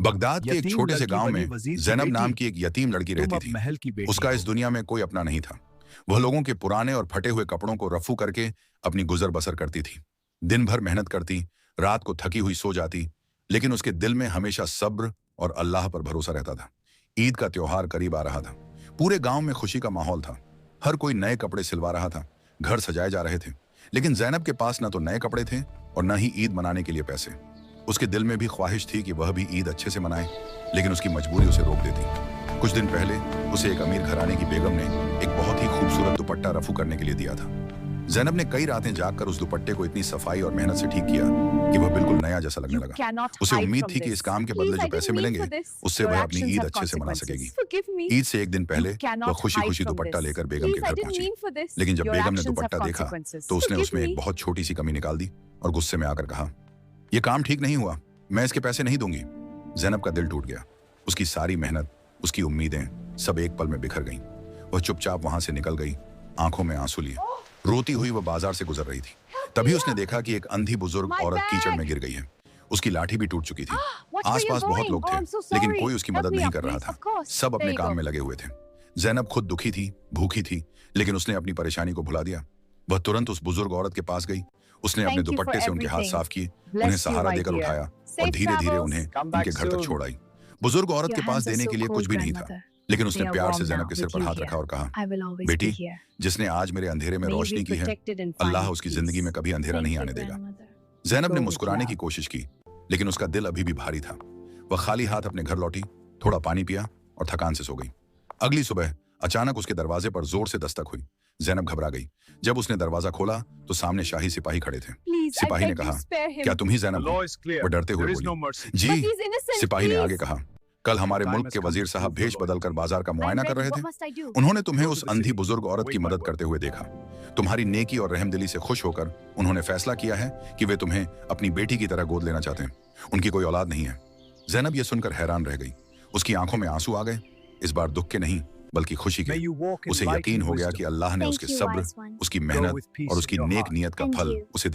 Baghdad के एक यतीम छोटे से लड़की गांव बनी में वजीर की जैनब नाम बेटी, की एक यतीम लड़की तुम रहती अब थी। महल की बेटी उसका हो। इस दुनिया में कोई अपना नहीं था। वह लोगों के पुराने और फटे हुए कपड़ों को रफू करके अपनी गुजर बसर करती थी। दिन भर मेहनत करती, रात को थकी हुई सो जाती, लेकिन उसके दिल में हमेशा सब्र और अल्लाह पर भरोसा रहता था। ईद का त्योहार करीब आ रहा था। पूरे गांव में खुशी का माहौल था। हर कोई नए कपड़े सिलवा रहा था, घर सजाए जा रहे थे। लेकिन जैनब के पास न तो नए कपड़े थे और न ही ईद मनाने के लिए पैसे। उसके दिल में भी ख्वाहिश थी कि वह भी ईद अच्छे से मनाए, लेकिन उसकी मजबूरी उसे रोक देती। कुछ दिन पहले उसे एक अमीर घराने की बेगम ने एक बहुत ही खूबसूरत दुपट्टा रफू करने के लिए दिया था। जैनब ने कई रातें जागकर उस दुपट्टे को इतनी सफाई और मेहनत से ठीक किया कि वह बिल्कुल नया जैसा लगने लगा। उसे उम्मीद थी कि इस काम के बदले जो पैसे मिलेंगे उससे वह अपनी ईद अच्छे से मना सकेगी। ईद से एक दिन पहले वह खुशी खुशी दुपट्टा लेकर बेगम के घर पहुंची। लेकिन जब बेगम ने दुपट्टा देखा तो उसने उसमें एक बहुत छोटी सी कमी निकाल दी और गुस्से में आकर कहा, यह काम ठीक नहीं हुआ, मैं इसके पैसे नहीं दूंगी। जैनब का दिल टूट गया। उसकी सारी मेहनत, उसकी उम्मीदें सब एक पल में बिखर गईं। वह चुपचाप वहां से निकल गई, आंखों में आंसू लिए। रोती हुई वह बाजार से गुजर रही थी। तभी उसने देखा कि एक अंधी बुजुर्ग औरत कीचड़ में गिर गई है। उसकी लाठी भी टूट चुकी थी। आसपास बहुत लोग थे, लेकिन कोई उसकी मदद नहीं कर रहा था। सब अपने काम में लगे हुए थे। जैनब खुद दुखी थी, भूखी थी, लेकिन उसने अपनी परेशानी को भुला दिया। वह तुरंत उस बुजुर्ग औरत के पास गई। उसने अपने दुपट्टे से उनके हाथ साफ किए, उन्हें सहारा देकर उठाया और धीरे धीरे उन्हें उनके घर तक छोड़ आई। बुजुर्ग औरत के पास देने के लिए कुछ भी नहीं था, लेकिन उसने प्यार से जैनब के सिर पर हाथ रखा और कहा, बेटी, जिसने आज मेरे अंधेरे में रोशनी की है, अल्लाह उसकी जिंदगी में कभी अंधेरा नहीं आने देगा। जैनब ने मुस्कुराने की कोशिश की, लेकिन उसका दिल अभी भी भारी था। वह खाली हाथ अपने घर लौटी, थोड़ा पानी पिया और थकान से सो गई। अगली सुबह अचानक उसके दरवाजे पर जोर से दस्तक हुई। जैनब घबरा गई। जब उसने दरवाजा खोला तो सामने शाही सिपाही खड़े थे। सिपाही ने कहा, क्या तुम ही जैनब हो? वह डरते हुए बोली, जी। सिपाही ने आगे कहा, कल हमारे मुल्क के वजीर साहब भेष बदलकर बाजार का मुआयना कर रहे थे। उन्होंने तुम्हें उस अंधी बुजुर्ग औरत की मदद करते हुए देखा। तुम्हारी नेकी और रहमदिली से खुश होकर उन्होंने फैसला किया है कि वे तुम्हें अपनी बेटी की तरह गोद लेना चाहते हैं। उनकी कोई औलाद नहीं है। जैनब यह सुनकर हैरान रह गई। उसकी आंखों में आंसू आ गए, इस बार दुख के नहीं बल्कि खुशी के। उसे यकीन हो गया कि अल्लाह ने उसके सब्र, उसकी मेहनत और उसकी नेक नियत का फल उसे